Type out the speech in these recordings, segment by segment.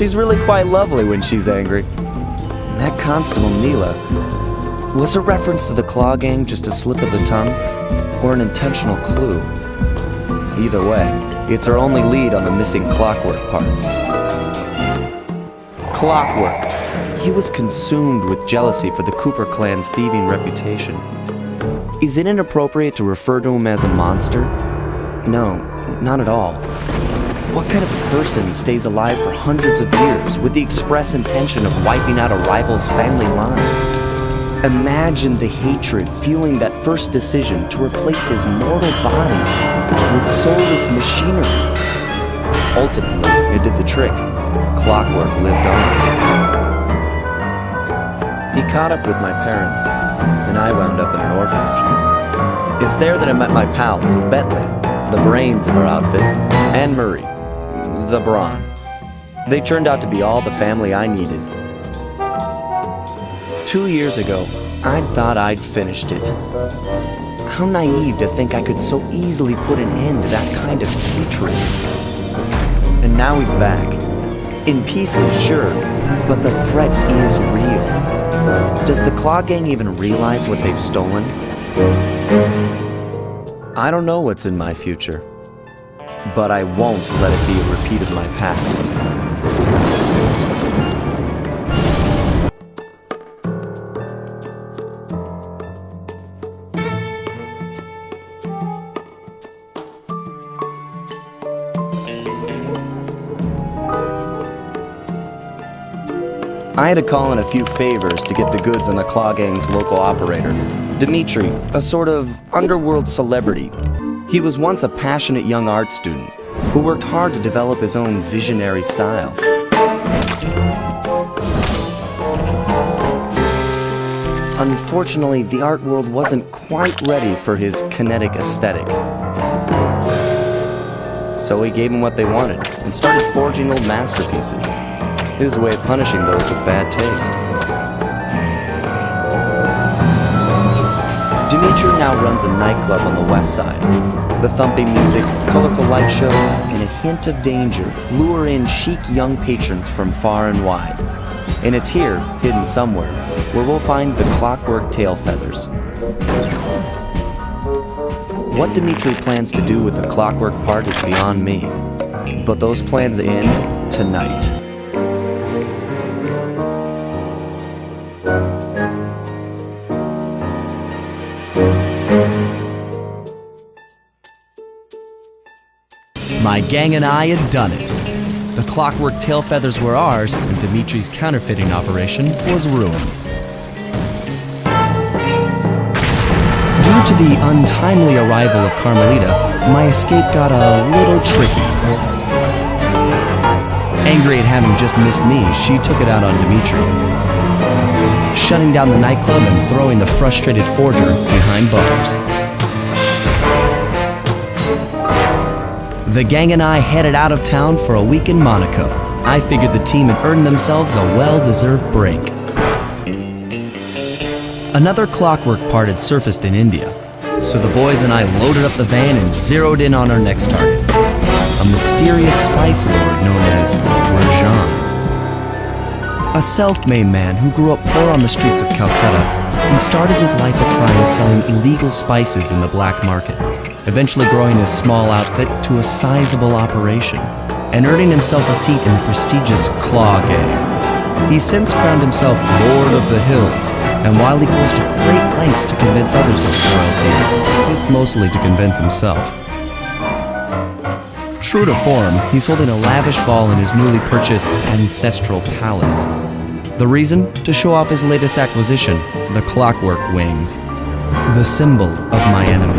She's really quite lovely when she's angry. That Constable Neela, was a reference to the Claw Gang just a slip of the tongue, or an intentional clue? Either way, it's our only lead on the missing Clockwork parts. Clockwork. He was consumed with jealousy for the Cooper clan's thieving reputation. Is it inappropriate to refer to him as a monster? No, not at all. What kind of person stays alive for hundreds of years with the express intention of wiping out a rival's family line? Imagine the hatred fueling that first decision to replace his mortal body with soulless machinery. Ultimately, it did the trick. Clockwork lived on. He caught up with my parents, and I wound up in an orphanage. It's there that I met my pals, Bentley, the brains of our outfit, and Murray, the brawn. They turned out to be all the family I needed. 2 years ago, I thought I'd finished it. How naive to think I could so easily put an end to that kind of hatred. And now he's back. In pieces, sure, but the threat is real. Does the Claw Gang even realize what they've stolen? I don't know what's in my future, but I won't let it be a repeat of my past. I had to call in a few favors to get the goods on the Claw Gang's local operator, Dimitri, a sort of underworld celebrity. He was once a passionate young art student who worked hard to develop his own visionary style. Unfortunately, the art world wasn't quite ready for his kinetic aesthetic. So he gave them what they wanted and started forging old masterpieces. His way of punishing those with bad taste. Dimitri now runs a nightclub on the west side. The thumping music, colorful light shows, and a hint of danger lure in chic young patrons from far and wide. And it's here, hidden somewhere, where we'll find the Clockwork tail feathers. What Dimitri plans to do with the Clockwork part is beyond me. But those plans end tonight. My gang and I had done it. The Clockwork tail feathers were ours, and Dimitri's counterfeiting operation was ruined. Due to the untimely arrival of Carmelita, my escape got a little tricky. Angry at having just missed me, she took it out on Dimitri, shutting down the nightclub and throwing the frustrated forger behind bars. The gang and I headed out of town for a week in Monaco. I figured the team had earned themselves a well-deserved break. Another Clockwork part had surfaced in India, so the boys and I loaded up the van and zeroed in on our next target, a mysterious spice lord known as Rajan. A self-made man who grew up poor on the streets of Calcutta, he started his life of crime selling illegal spices in the black market, eventually growing his small outfit to a sizable operation, and earning himself a seat in the prestigious Claw Gang. He's since crowned himself Lord of the Hills, and while he goes to great lengths to convince others of his royalty, it's mostly to convince himself. True to form, he's holding a lavish ball in his newly purchased ancestral palace. The reason? To show off his latest acquisition, the Clockwork Wings, the symbol of my enemy.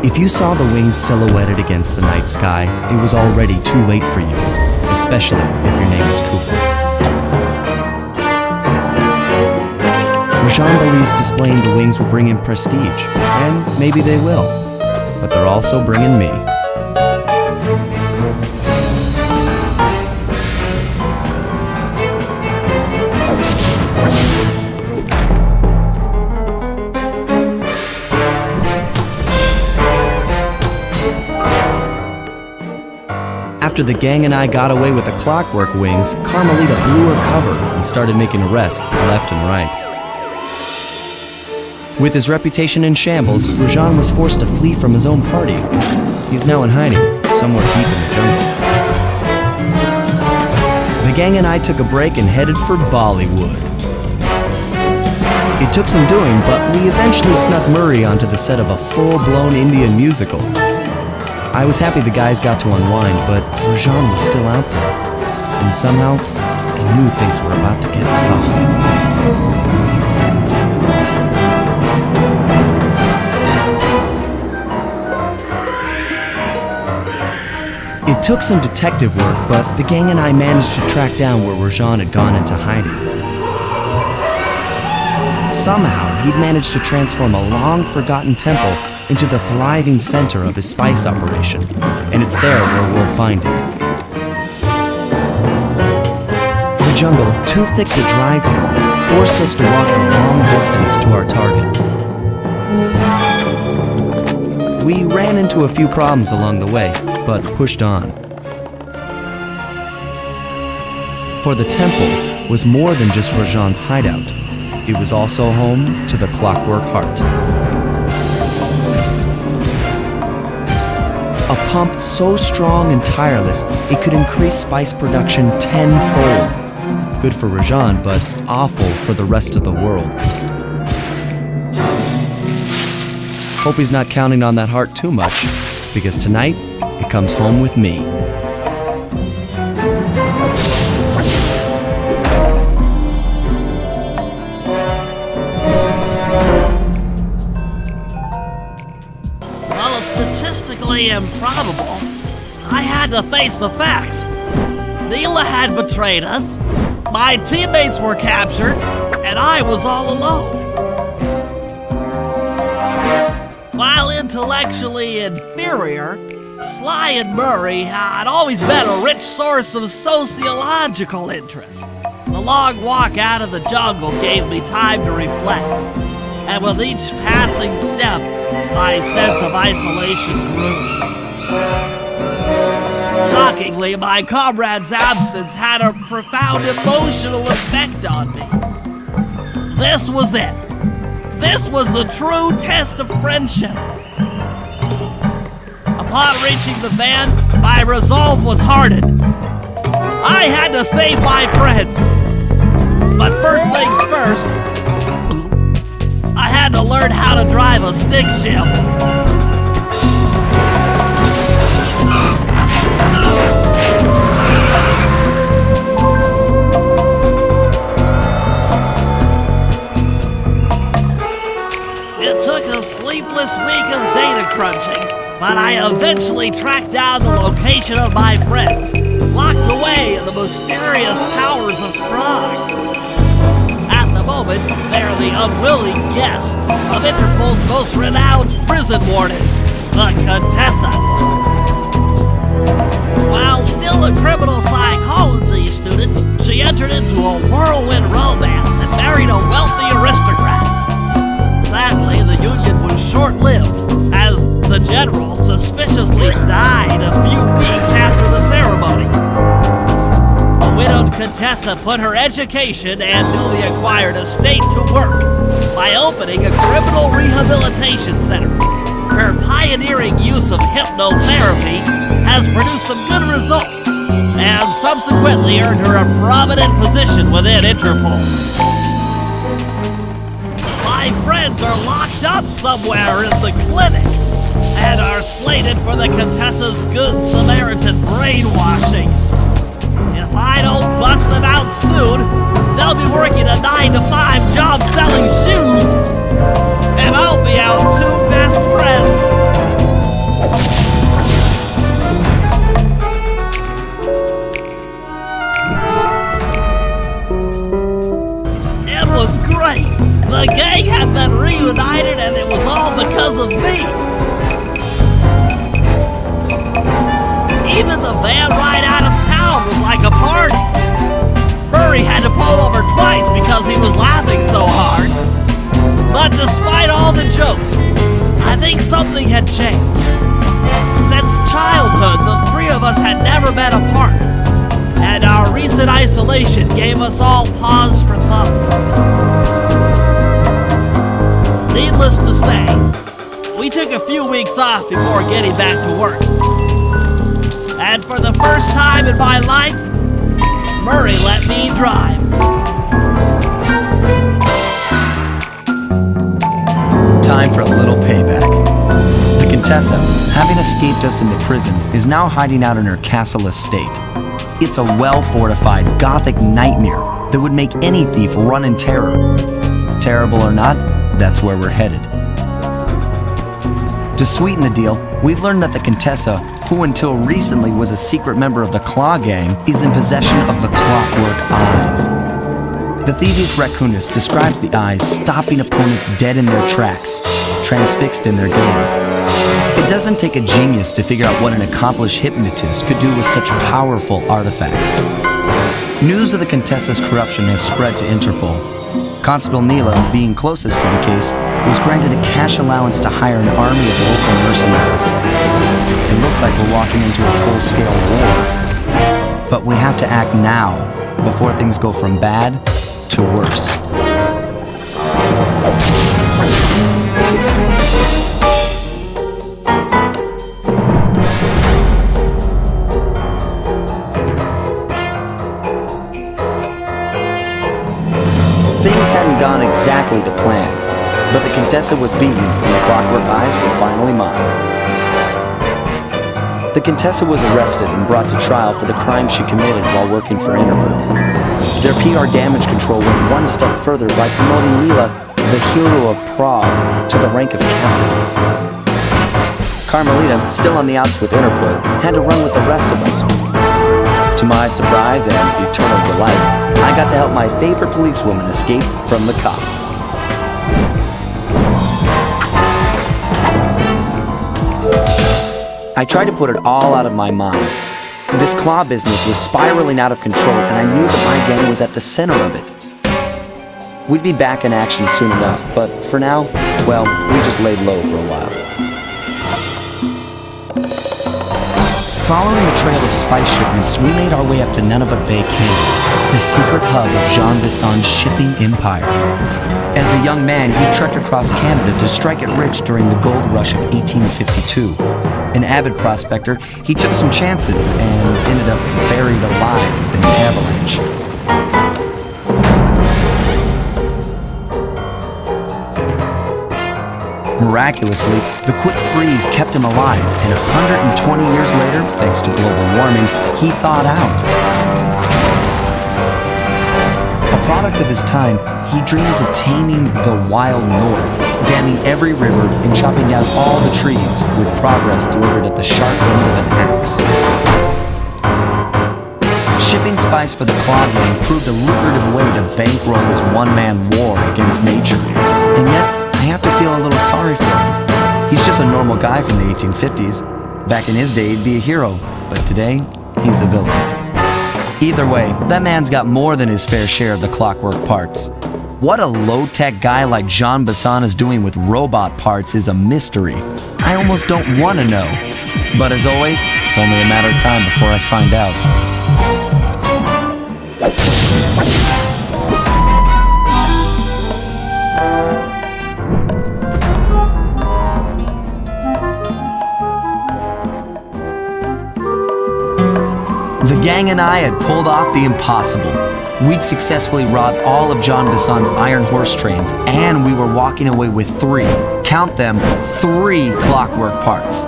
If you saw the wings silhouetted against the night sky, it was already too late for you, especially if your name is Cooper. Rajan believes displaying the wings will bring him prestige, and maybe they will, but they're also bringing me. After the gang and I got away with the clockwork wings, Carmelita blew her cover and started making arrests left and right. With his reputation in shambles, Rajan was forced to flee from his own party. He's now in hiding, somewhere deep in the jungle. The gang and I took a break and headed for Bollywood. It took some doing, but we eventually snuck Murray onto the set of a full-blown Indian musical. I was happy the guys got to unwind, but Rajan was still out there. And somehow, I knew things were about to get tough. It took some detective work, but the gang and I managed to track down where Rajan had gone into hiding. Somehow, he'd managed to transform a long-forgotten temple into the thriving center of his spice operation, and it's there where we'll find him. The jungle, too thick to drive through, forced us to walk a long distance to our target. We ran into a few problems along the way, but pushed on. For the temple was more than just Rajan's hideout. It was also home to the Clockwork Heart. A pump so strong and tireless, it could increase spice production tenfold. Good for Rajan, but awful for the rest of the world. Hope he's not counting on that heart too much, because tonight, it comes home with me. While statistically improbable, I had to face the facts. Neela had betrayed us, my teammates were captured, and I was all alone. While intellectually inferior, Sly and Murray had always been a rich source of sociological interest. The long walk out of the jungle gave me time to reflect, and with each passing step, my sense of isolation grew. Shockingly, my comrade's absence had a profound emotional effect on me. This was it. This was the true test of friendship. Upon reaching the van, my resolve was hardened. I had to save my friends. But first things first, I had to learn how to drive a stick shift. It took a sleepless week of data crunching, but I eventually tracked down the location of my friends, locked away in the mysterious towers of Prague. At the moment, they're the unwilling guests of Interpol's most renowned prison warden, the Contessa. While still a criminal psychology student, she entered into a whirlwind romance and married a wealthy aristocrat. Sadly, the union was short-lived, as the general suspiciously died a few weeks after the ceremony. A widowed Contessa put her education and newly acquired estate to work by opening a criminal rehabilitation center. Her pioneering use of hypnotherapy has produced some good results, and subsequently earned her a prominent position within Interpol. My friends are locked up somewhere in the clinic and are slated for the Contessa's Good Samaritan brainwashing. If I don't bust them out soon, they'll be working a 9-to-5 job selling shoes, and I'll be out 2 best friends. It was great. The gang had been reunited, and it was all because of me. Even the van ride out of town was like a party. Murray had to pull over twice because he was laughing so hard. But despite all the jokes, I think something had changed. Since childhood, the three of us had never been apart, and our recent isolation gave us all pause for thought. Needless to say, we took a few weeks off before getting back to work. And for the first time in my life, Murray let me drive. Time for a little payback. The Contessa, having escaped us into prison, is now hiding out in her castle estate. It's a well-fortified Gothic nightmare that would make any thief run in terror. Terrible or not, that's where we're headed. To sweeten the deal, we've learned that the Contessa, who until recently was a secret member of the Claw Gang, is in possession of the clockwork eyes. The Thieves Raccoonist describes the eyes stopping opponents dead in their tracks, transfixed in their gaze. It doesn't take a genius to figure out what an accomplished hypnotist could do with such powerful artifacts. News of the Contessa's corruption has spread to Interpol. Constable Neela, being closest to the case, was granted a cash allowance to hire an army of local mercenaries. It looks like we're walking into a full-scale war. But we have to act now, before things go from bad to worse. Things hadn't gone exactly to plan, but the Contessa was beaten and the clockwork eyes were finally mine. The Contessa was arrested and brought to trial for the crime she committed while working for Interpol. Their PR damage control went one step further by promoting Leela, the hero of Prague, to the rank of captain. Carmelita, still on the outs with Interpol, had to run with the rest of us. To my surprise and eternal delight, I got to help my favorite policewoman escape from the cops. I tried to put it all out of my mind. This claw business was spiraling out of control, and I knew that my gang was at the center of it. We'd be back in action soon enough, but for now, well, we just laid low for a while. Following the trail of spice shipments, we made our way up to Nunavut Bay Cave, the secret hub of Jean Bisson's shipping empire. As a young man, he trekked across Canada to strike it rich during the gold rush of 1852. An avid prospector, he took some chances and ended up buried alive in an avalanche. Miraculously, the quick freeze kept him alive, and 120 years later, thanks to global warming, he thawed out. A product of his time, he dreams of taming the wild north, damming every river and chopping down all the trees, with progress delivered at the sharp end of an axe. Shipping spice for the Claw Gang proved a lucrative way to bankroll his one-man war against nature. And yet, I have to feel a little sorry for him. He's just a normal guy from the 1850s. Back in his day, he'd be a hero, but today, he's a villain. Either way, that man's got more than his fair share of the clockwork parts. What a low-tech guy like Jean Bisson is doing with robot parts is a mystery. I almost don't want to know. But as always, it's only a matter of time before I find out. The gang and I had pulled off the impossible. We'd successfully robbed all of John Bisson's iron horse trains, and we were walking away with count them, 3 clockwork parts.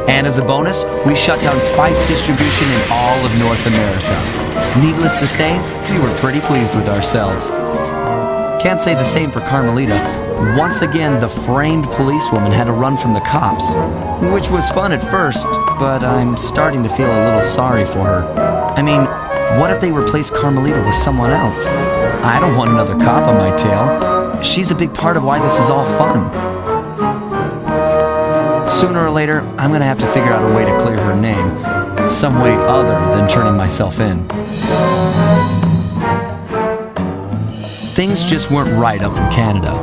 And as a bonus, we shut down spice distribution in all of North America. Needless to say, we were pretty pleased with ourselves. Can't say the same for Carmelita. Once again, the framed policewoman had to run from the cops, which was fun at first, but I'm starting to feel a little sorry for her. I mean, what if they replaced Carmelita with someone else? I don't want another cop on my tail. She's a big part of why this is all fun. Sooner or later, I'm gonna have to figure out a way to clear her name, some way other than turning myself in. Things just weren't right up in Canada.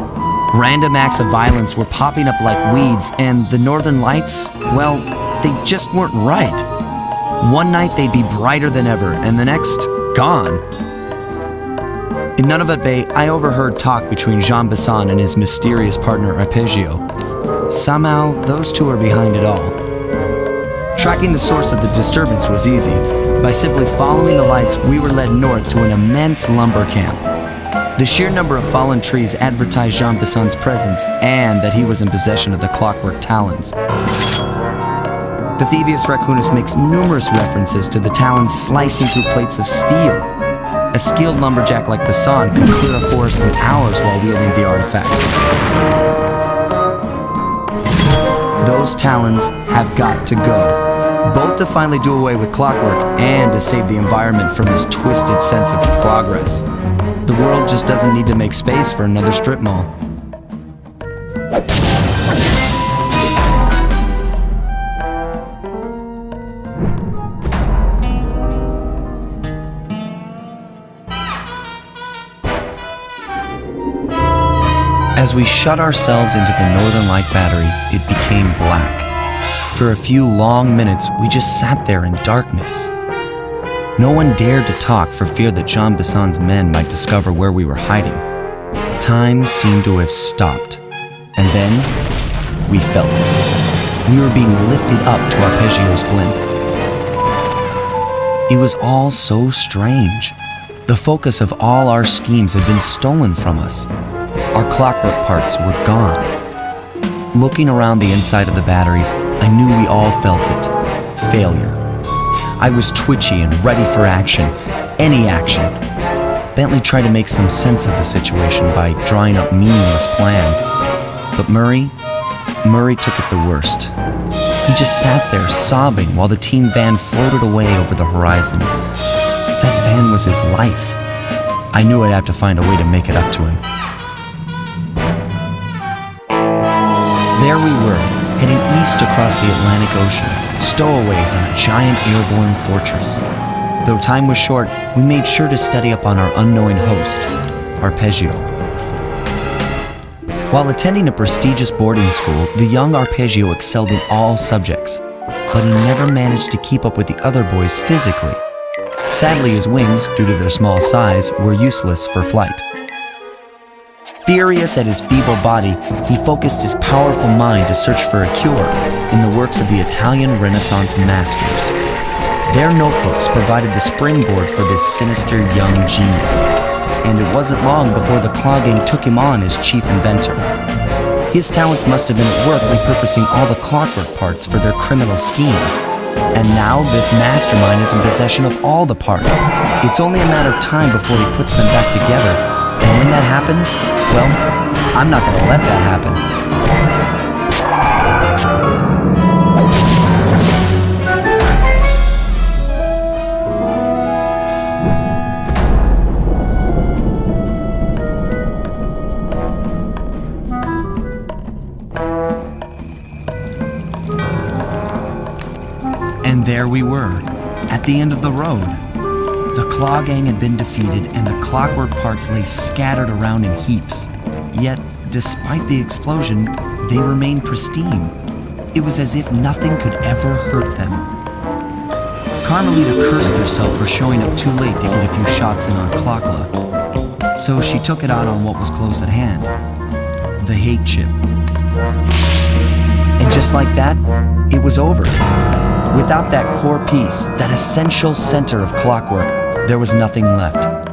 Random acts of violence were popping up like weeds, and the Northern Lights, well, they just weren't right. One night they'd be brighter than ever, and the next, gone. In Nunavut Bay, I overheard talk between Jean Besson and his mysterious partner Arpeggio. Somehow, those two are behind it all. Tracking the source of the disturbance was easy. By simply following the lights, we were led north to an immense lumber camp. The sheer number of fallen trees advertised Jean Besson's presence and that he was in possession of the clockwork talons. The Thievius Raccoonus makes numerous references to the talons slicing through plates of steel. A skilled lumberjack like Besson could clear a forest in hours while wielding the artifacts. Those talons have got to go, both to finally do away with clockwork and to save the environment from this twisted sense of progress. The world just doesn't need to make space for another strip mall. As we shut ourselves into the Northern Light Battery, it became black. For a few long minutes, we just sat there in darkness. No one dared to talk for fear that Jean Besson's men might discover where we were hiding. Time seemed to have stopped. And then, we felt it. We were being lifted up to Arpeggio's blimp. It was all so strange. The focus of all our schemes had been stolen from us. Our clockwork parts were gone. Looking around the inside of the battery, I knew we all felt it. Failure. I was twitchy and ready for action. Any action. Bentley tried to make some sense of the situation by drawing up meaningless plans. But Murray took it the worst. He just sat there sobbing while the team van floated away over the horizon. That van was his life. I knew I'd have to find a way to make it up to him. There we were, heading east across the Atlantic Ocean, stowaways on a giant airborne fortress. Though time was short, we made sure to study up on our unknowing host, Arpeggio. While attending a prestigious boarding school, the young Arpeggio excelled in all subjects, but he never managed to keep up with the other boys physically. Sadly, his wings, due to their small size, were useless for flight. Furious at his feeble body, he focused his powerful mind to search for a cure in the works of the Italian Renaissance masters. Their notebooks provided the springboard for this sinister young genius, and it wasn't long before the Claw Gang took him on as chief inventor. His talents must have been at work repurposing all the clockwork parts for their criminal schemes, and now this mastermind is in possession of all the parts. It's only a matter of time before he puts them back together. And when that happens, well, I'm not going to let that happen. And there we were, at the end of the road. The Claw Gang had been defeated, and the clockwork parts lay scattered around in heaps. Yet, despite the explosion, they remained pristine. It was as if nothing could ever hurt them. Carmelita cursed herself for showing up too late to get a few shots in on Clockla. So she took it out on what was close at hand, the hate chip. And just like that, it was over. Without that core piece, that essential center of clockwork, there was nothing left.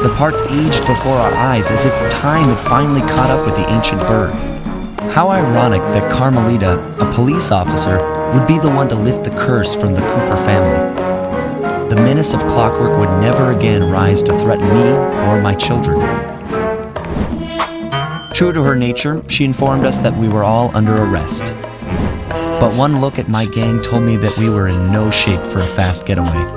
The parts aged before our eyes as if time had finally caught up with the ancient bird. How ironic that Carmelita, a police officer, would be the one to lift the curse from the Cooper family. The menace of clockwork would never again rise to threaten me or my children. True to her nature, she informed us that we were all under arrest. But one look at my gang told me that we were in no shape for a fast getaway.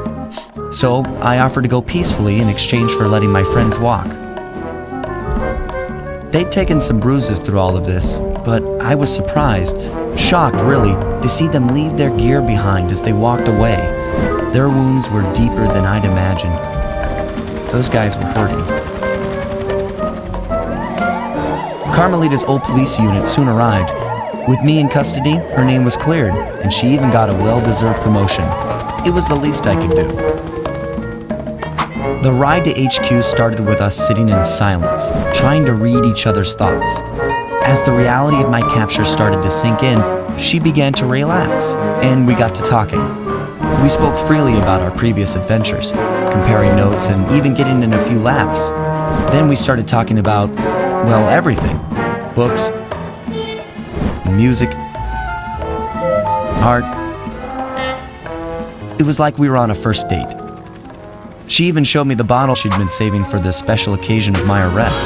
So I offered to go peacefully in exchange for letting my friends walk. They'd taken some bruises through all of this, but I was surprised, shocked really, to see them leave their gear behind as they walked away. Their wounds were deeper than I'd imagined. Those guys were hurting. Carmelita's old police unit soon arrived. With me in custody, her name was cleared, and she even got a well-deserved promotion. It was the least I could do. The ride to HQ started with us sitting in silence, trying to read each other's thoughts. As the reality of my capture started to sink in, she began to relax, and we got to talking. We spoke freely about our previous adventures, comparing notes and even getting in a few laughs. Then we started talking about, well, everything. Books, music, art. It was like we were on a first date. She even showed me the bottle she'd been saving for the special occasion of my arrest.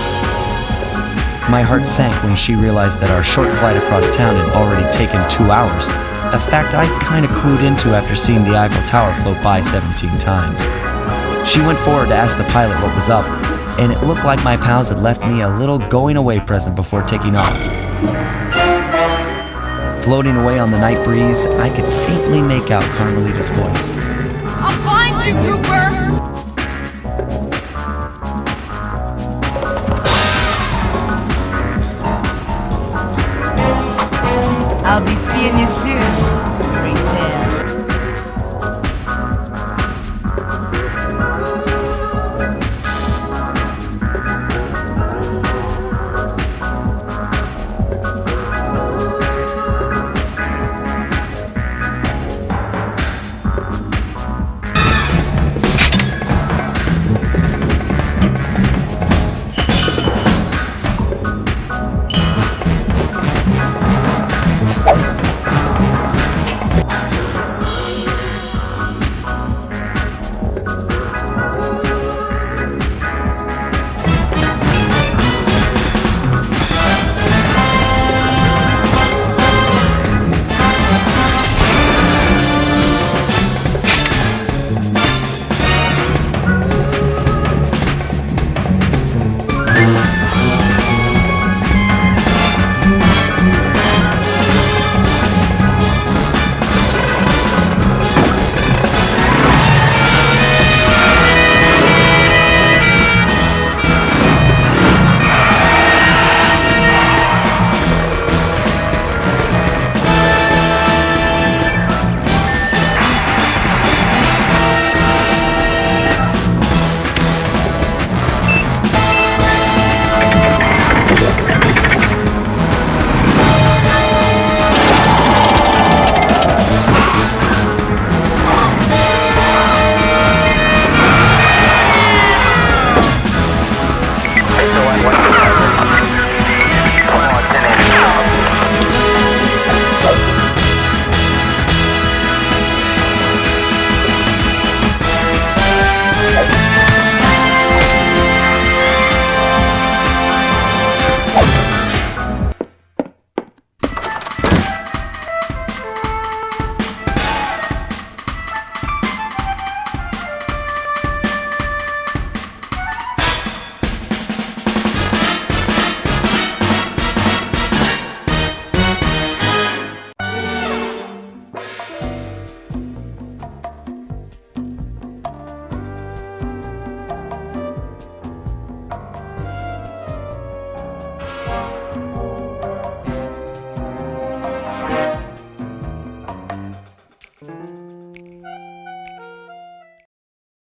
My heart sank when she realized that our short flight across town had already taken 2 hours, a fact I kind of clued into after seeing the Eiffel Tower float by 17 times. She went forward to ask the pilot what was up, and it looked like my pals had left me a little going-away present before taking off. Floating away on the night breeze, I could faintly make out Carmelita's voice. I'll find you, Cooper! I'll be seeing you soon.